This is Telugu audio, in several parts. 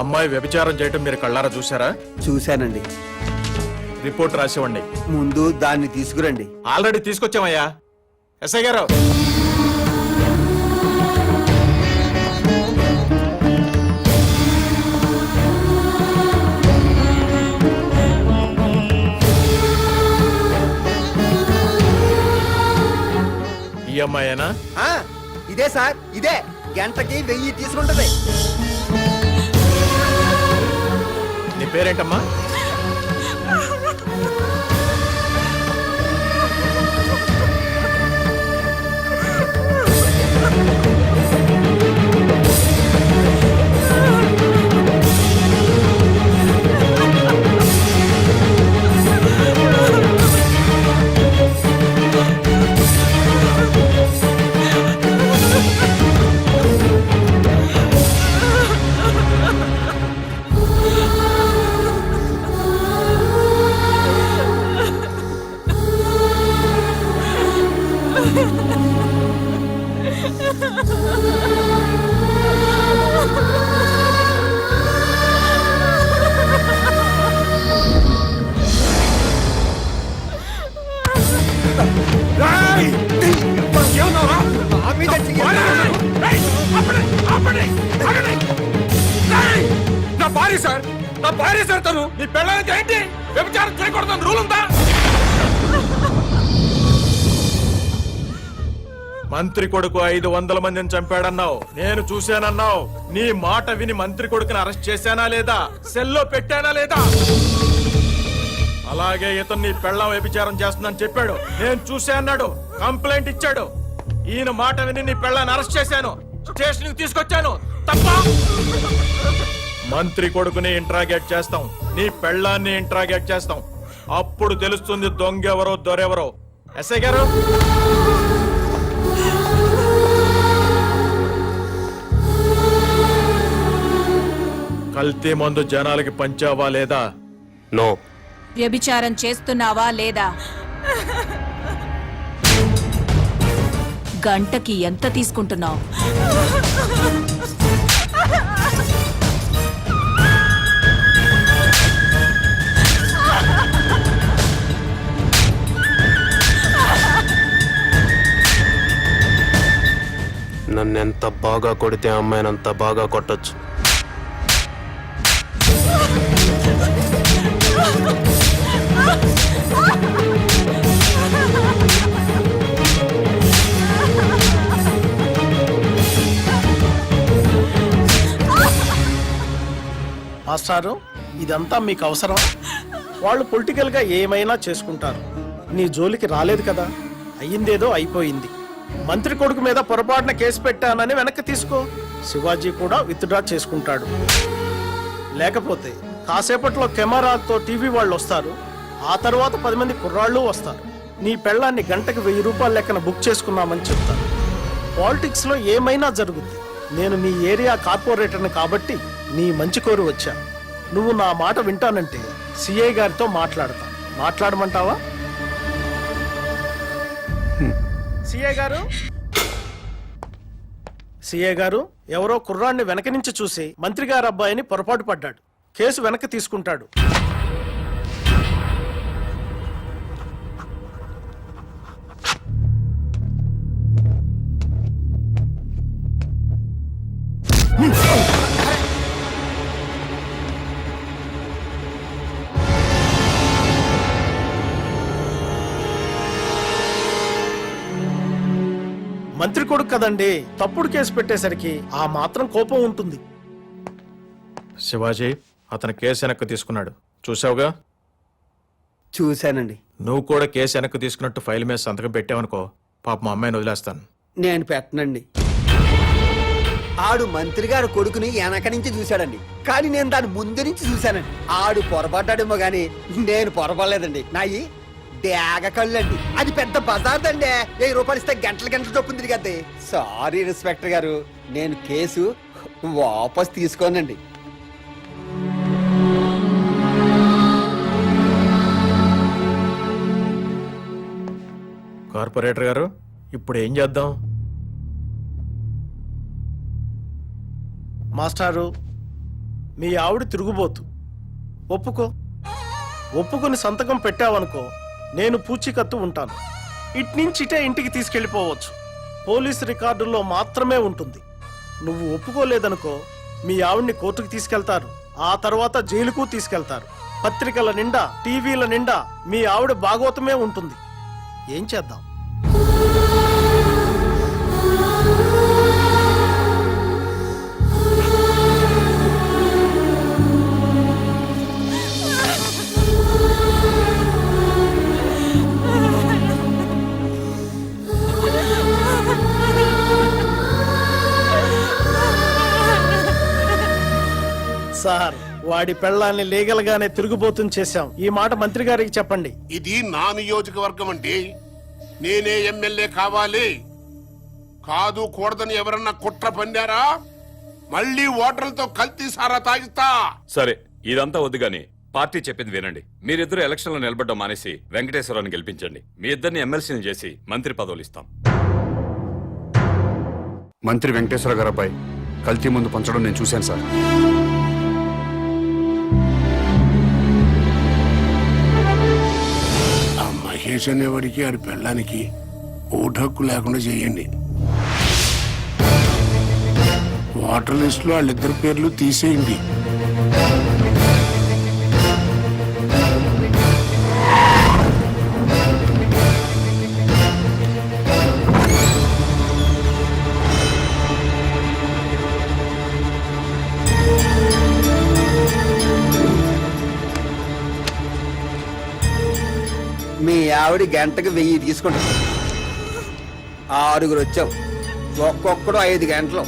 అమ్మాయి వ్యభిచారం చేయటం మీరు కళ్ళారా చూసారా? చూశానండి. రిపోర్ట్ రాసివ్వండి. ముందు దాన్ని తీసుకురండి. ఆల్రెడీ తీసుకొచ్చామయ్యా. ఎస్ఐ గారు, ఈ అమ్మాయేనా? ఇదే సార్, ఇదే. గంటకి 1000 తీసుకుంటది. నీ పేరేంటమ్మా? నా భార్య సార్, నా భార్య సార్. తను నీ పెళ్ళానికి ఏంటి వ్యభిచారం చేయకూడదని రూల్ ఉందా? మంత్రి కొడుకు 500 మందిని చంపాడన్నావు, నేను చూశానన్నావు. నీ మాట విని మంత్రి కొడుకుని అరెస్ట్ చేశానా లేదా? సెల్లో పెట్టానా లేదా? అలాగే ఇతను నీ పెళ్ళాం వ్యభిచారం చేస్తుందని చెప్పాడు, నేను చూసా అన్నాడు, కంప్లైంట్ ఇచ్చాడు. ఈయన మాట విని నీ పెళ్ళాన్ని అరెస్ట్ చేశాను, స్టేషన్ కి తీసుకొచ్చాను. తప్ప? మంత్రి కొడుకుని ఇంట్రాగేట్ చేస్తాం, నీ పెళ్ళాన్ని ఇంట్రాగేట్ చేస్తాం. అప్పుడు తెలుస్తుంది దొంగెవరో దొరెవరో. ఎస్ఐ గారు, కల్తీ మందు జనాలకి పంచావా లేదా? నో. వ్యభిచారం చేస్తున్నావా లేదా? గంటకి ఎంత తీసుకుంటున్నావు? నన్ను ఎంత బాగా కొడితే అమ్మాయిని అంత బాగా కొట్టొచ్చు. మాస్టారు, ఇదంతా మీకు అవసరం? వాళ్ళు పొలిటికల్గా ఏమైనా చేసుకుంటారు, నీ జోలికి రాలేదు కదా. అయ్యిందేదో అయిపోయింది. మంత్రి కొడుకు మీద పొరపాటున కేసు పెట్టానని వెనక్కి తీసుకో. శివాజీ కూడా విత్డ్రా చేసుకుంటాడు. లేకపోతే కాసేపట్లో కెమెరాతో టీవీ వాళ్ళు వస్తారు, ఆ తర్వాత 10 మంది కుర్రాళ్ళు వస్తారు. నీ పెళ్ళాన్ని గంటకు 1000 రూపాయల లెక్కన బుక్ చేసుకున్నామని చెప్తారు. పాలిటిక్స్ లో ఏమైనా జరుగుద్ది. నేను నీ ఏరియా కార్పొరేటర్ని కాబట్టి నీ మంచి కోరి వచ్చా. నువ్వు నా మాట వింటానంటే సిఐ గారితో మాట్లాడతా. మాట్లాడమంటావా? సిఐ గారు, ఎవరో కుర్రాన్ని వెనక నుంచి చూసి మంత్రి గారి అబ్బాయిని పొరపాటు పడ్డాడు, కేసు వెనక్కి తీసుకుంటాడు. మంత్రి కొడుకు కదండి, తప్పుడు కేసు పెట్టేసరికి ఆ మాత్రం కోపం ఉంటుంది. శివాజీ, అతను కేసు వెనక్కి తీసుకున్నాడు, చూసావుగా? చూశానండి. నువ్వు కూడా కేసు వెనక్కి తీసుకున్నట్టు ఫైల్ మీద సంతకం పెట్టావనుకో, పాప మా అమ్మాయిని వదిలేస్తాను. నేను పెట్టనండి. ఆడు మంత్రి గారు కొడుకుని వెనక నుంచి చూశాడండి, కానీ నేను దాని ముందు నుంచి చూశానండి. ఆడు పొరపడ్డాడేమో గాని నేను పొరపడలేదండి. నాయి డేగ కళ్ళండి. అది పెద్ద బజార్ దండి. 1000 రూపాయలు ఇస్తే గంటలు చొప్పున తిరిగద్ది. సారీ ఇన్స్పెక్టర్ గారు, నేను కేసు వాపస్ తీసుకోనండి. కార్పొరేటర్ గారు, ఇప్పుడు ఏం చేద్దాం? మాస్టారు, మీ ఆవిడ తిరుగుబోతు. ఒప్పుకో. ఒప్పుకొని సంతకం పెట్టావనుకో, నేను పూచీకత్తు ఉంటాను. ఇట్నుంచిటే ఇంటికి తీసుకెళ్లిపోవచ్చు. పోలీసు రికార్డుల్లో మాత్రమే ఉంటుంది. నువ్వు ఒప్పుకోలేదనుకో, మీ ఆవిడ్ని కోర్టుకు తీసుకెళ్తారు. ఆ తర్వాత జైలుకు తీసుకెళ్తారు. పత్రికల నిండా, టీవీల నిండా మీ ఆవిడ భాగవతమే ఉంటుంది. ఏం చేద్దాం? సార్, వాడి పెళ్ళాన్ని లీగల్ గానే తిరుగుబోతుని చేశాం. ఈ మాట మంత్రి గారికి చెప్పండి. ఇది నా నియోజకవర్గం అండి. నేనే ఎమ్మెల్యే కావాలి. కాదు కూడదని ఎవరన్నా కుట్ర పన్నారా, మళ్ళీ ఓటర్లతో కల్తీ సారా తాగిస్తా. సరే, ఇదంతా వద్దు గాని పార్టీ చెప్పింది వినండి. మీరిద్దరు ఎలక్షన్ లో నిలబడ్డం మానేసి వెంకటేశ్వరరావుని గెలిపించండి. మీ ఇద్దరిని ఎమ్మెల్సీని చేసి మంత్రి పదవులు ఇస్తాం. మంత్రి వెంకటేశ్వర గారు అబ్బాయి కల్తీ ముందు పంచడం నేను చూశాను సార్. ఆ మహేష్ అనేవాడికి ఆడి పెళ్ళానికి ఓటు హక్కు లేకుండా చేయండి. ఓటర్ లిస్ట్ లో వాళ్ళిద్దరి పేర్లు తీసేయండి. మీ ఆవిడ గంటకు 1000 తీసుకుంటాం. 6 వచ్చాం. ఒక్కొక్కడు 5 గంటలు,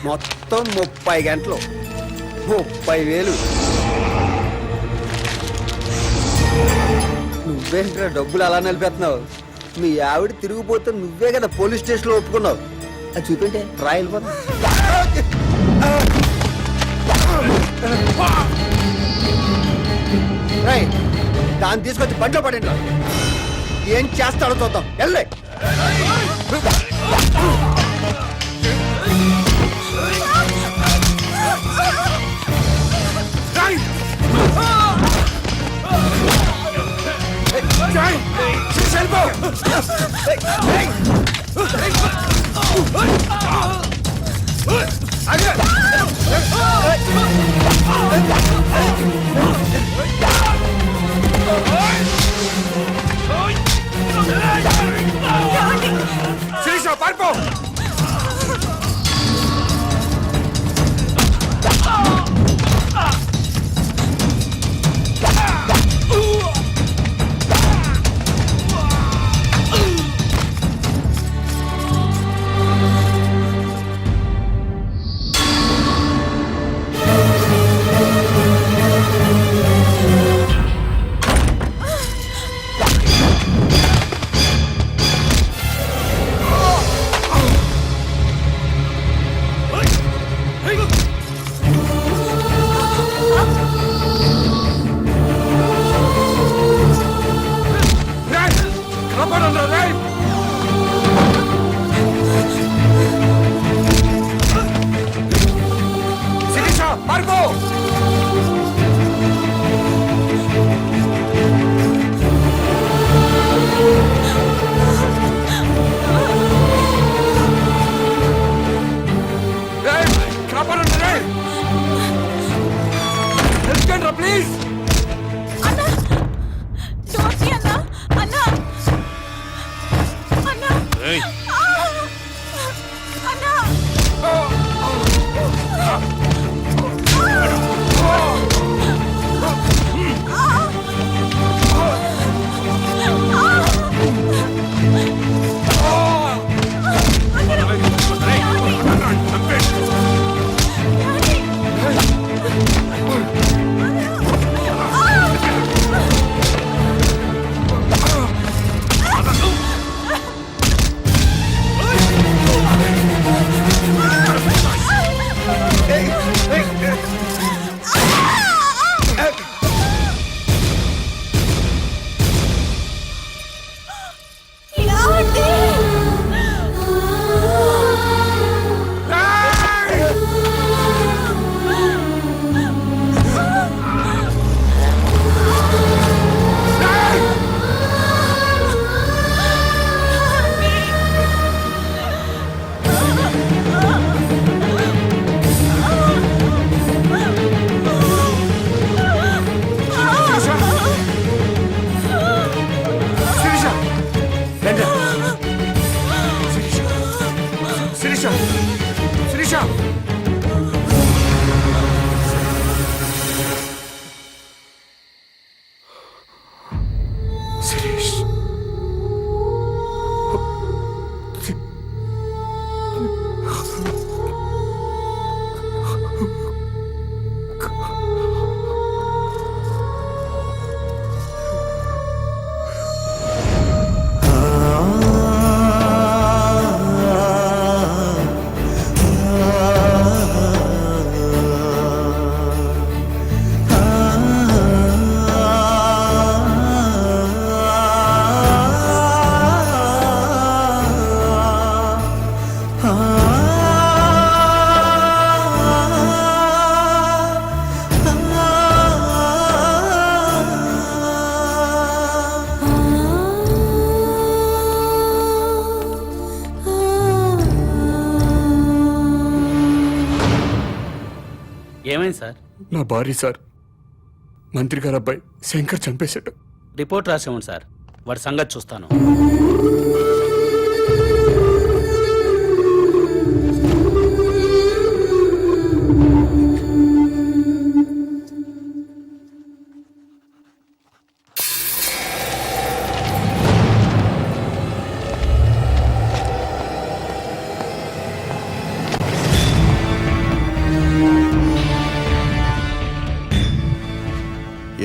మొత్తం 30 గంటలు, 30,000. నువ్వేంట్రా డబ్బులు అలా నిలిపేస్తున్నావు? మీ ఆవిడ తిరిగిపోతే నువ్వే కదా పోలీస్ స్టేషన్ లో ఒప్పుకున్నావు. అది చూపింటే రాయలు పోతా. దాన్ని తీసుకొచ్చి బండిలో పడండి. ఏం చేస్తాడో చూద్దాం. వెళ్ళే శిరీష, పారిపో! ప్లీజ్ అన్నా, డోంట్ సీ అన్నా. అన్నా, అన్నా, అన్నా. ఏమైంది సార్? నా భార్య సార్, మంత్రి గారు అబ్బాయి శంకర్ చంపేశాడు. రిపోర్ట్ రాసేవండి సార్, వాడి సంగతి చూస్తాను.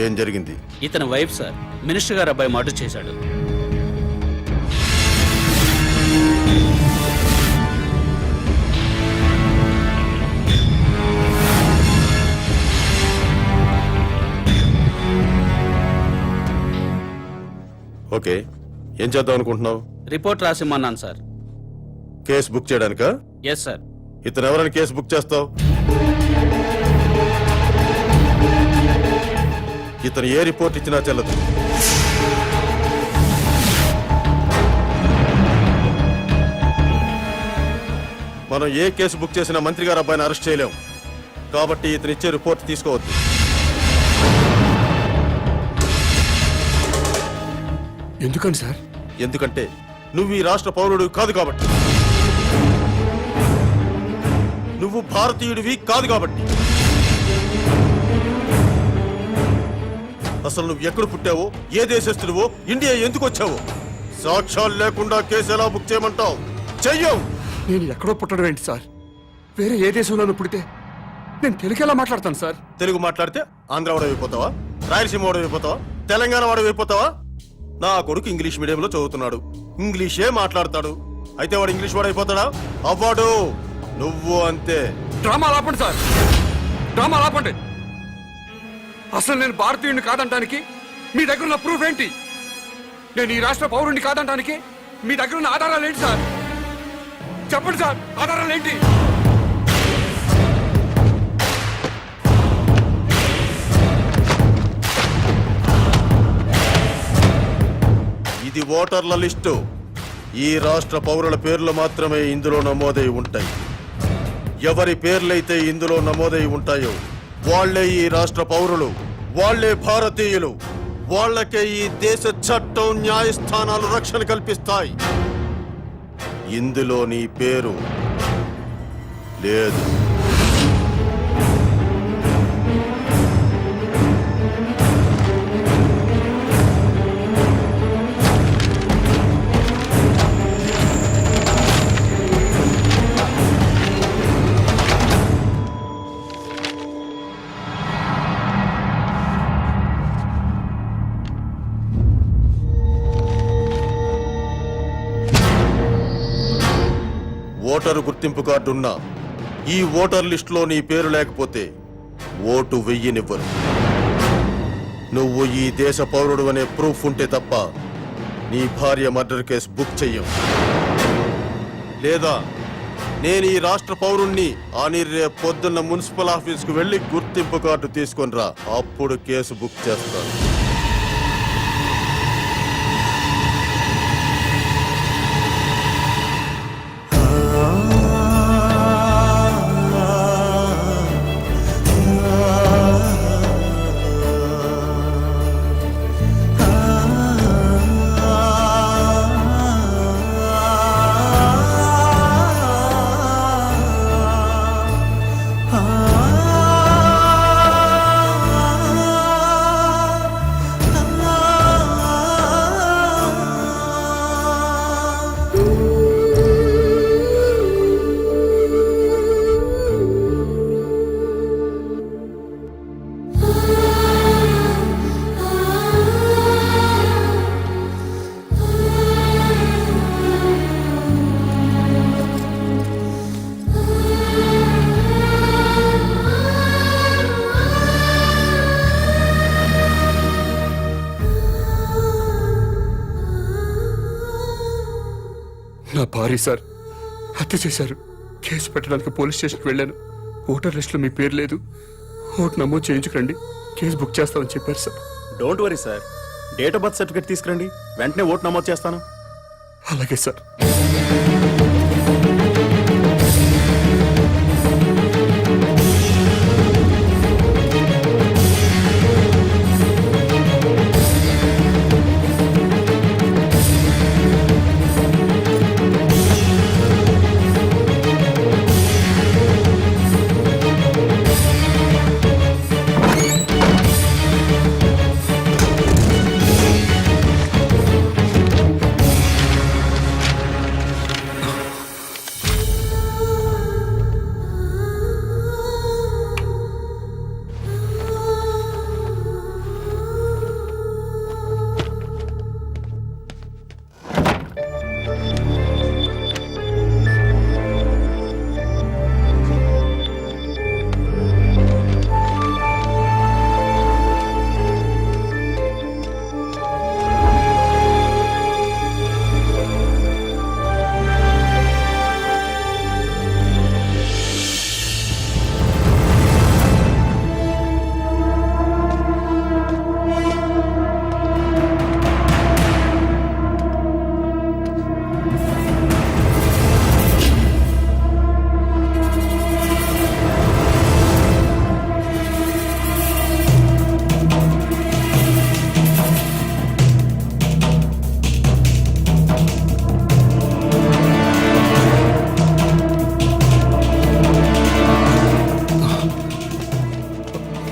ఏం జరిగింది? ఇతని వైఫ్ సార్, మినిస్టర్ గారు అబ్బాయి మర్డర్ చేశాడు. ఓకే, ఏం చేద్దాం అనుకుంటున్నావు? రిపోర్ట్ రాసిమ్మన్నాను సార్. కేసు బుక్ చేయడానికా? Yes sir. ఇతను ఎవరైనా కేసు బుక్ చేస్తావు? ఇతను ఏ రిపోర్ట్ ఇచ్చినా చెల్లదు. మనం ఏ కేసు బుక్ చేసినా మంత్రి గారు అబ్బాయిని అరెస్ట్ చేయలేం. కాబట్టి ఇతను ఇచ్చే రిపోర్ట్ తీసుకోవద్దు. ఎందుకని సార్? ఎందుకంటే నువ్వు ఈ రాష్ట్ర పౌరుడు కాదు కాబట్టి. నువ్వు భారతీయుడివి కాదు కాబట్టి. అసలు నువ్వు ఎక్కడ పుట్టావో, ఏ దేశస్తుడివో, ఇండియా ఎందుకు వచ్చావో సాక్ష్యాలు లేకుండా కేసు ఎలా బుక్ చేయమంటావు? చెయ్యవు. నేను ఎక్కడో పుట్టడం ఏంటి సార్? వేరే ఏ దేశంలోనూ పుడితే నేను తెలుగు ఎలా మాట్లాడతాను సార్? తెలుగు మాట్లాడితే ఆంధ్ర వాడు అయిపోతావా? రాయలసీమ వాడు అయిపోతావా? తెలంగాణ వాడు అయిపోతావా? నా కొడుకు ఇంగ్లీష్ మీడియంలో చదువుతున్నాడు, ఇంగ్లీషే మాట్లాడతాడు. అయితే వాడు ఇంగ్లీష్ వాడు అయిపోతాడా? అవ్వడు. నువ్వు అంతే. డ్రామా ఆపండి సార్, డ్రామా ఆపండి. అసలు నేను భారతీయుడిని కాదంటానికి మీ దగ్గర ఉన్న ప్రూఫ్ ఏంటి? నేను ఈ రాష్ట్ర పౌరుడిని కాదంటానికి మీ దగ్గర ఉన్న ఆధారాలు ఏంటి సార్? చెప్పండి సార్, ఆధారాలు ఏంటి? ఇది ఓటర్ల లిస్టు. ఈ రాష్ట్ర పౌరుల పేర్లు మాత్రమే ఇందులో నమోదై ఉంటాయి. ఎవరి పేర్లైతే ఇందులో నమోదై ఉంటాయో వాళ్లే ఈ రాష్ట్ర పౌరులు, వాళ్లే భారతీయులు. వాళ్లకే ఈ దేశ చట్టం, న్యాయస్థానాలు రక్షణ కల్పిస్తాయి. ఇందులో నీ పేరు లేదు. ఓటరు గుర్తింపు కార్డు ఉన్నా ఈ ఓటర్ లిస్టులో నీ పేరు లేకపోతే ఓటు వెయ్యనివ్వరు. నువ్వు ఈ దేశ పౌరుడు అనే ప్రూఫ్ ఉంటే తప్ప నీ భార్య మర్డర్ కేసు బుక్ చెయ్యం. లేదా నేను ఈ రాష్ట్ర పౌరుణ్ణి అని రేపు పొద్దున్న మున్సిపల్ ఆఫీస్కు వెళ్లి గుర్తింపు కార్డు తీసుకొని రా, అప్పుడు కేసు బుక్ చేస్తాను. నా భార్య సార్ హత్య చేశారు. కేసు పెట్టడానికి పోలీస్ స్టేషన్కి వెళ్ళాను. ఓటర్ లిస్టులో మీ పేరు లేదు, ఓటు నమోదు చేయించుకోండి, కేసు బుక్ చేస్తామని చెప్పారు sir. Don't worry sir, date of birth certificate తీసుకురండి, వెంటనే ఓటు నమోదు చేస్తాను. అలాగే సార్.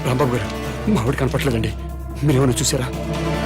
రాంబాబు గారు మా ఆవిడ కనపట్లేదండి మీరేమైనా చూసారా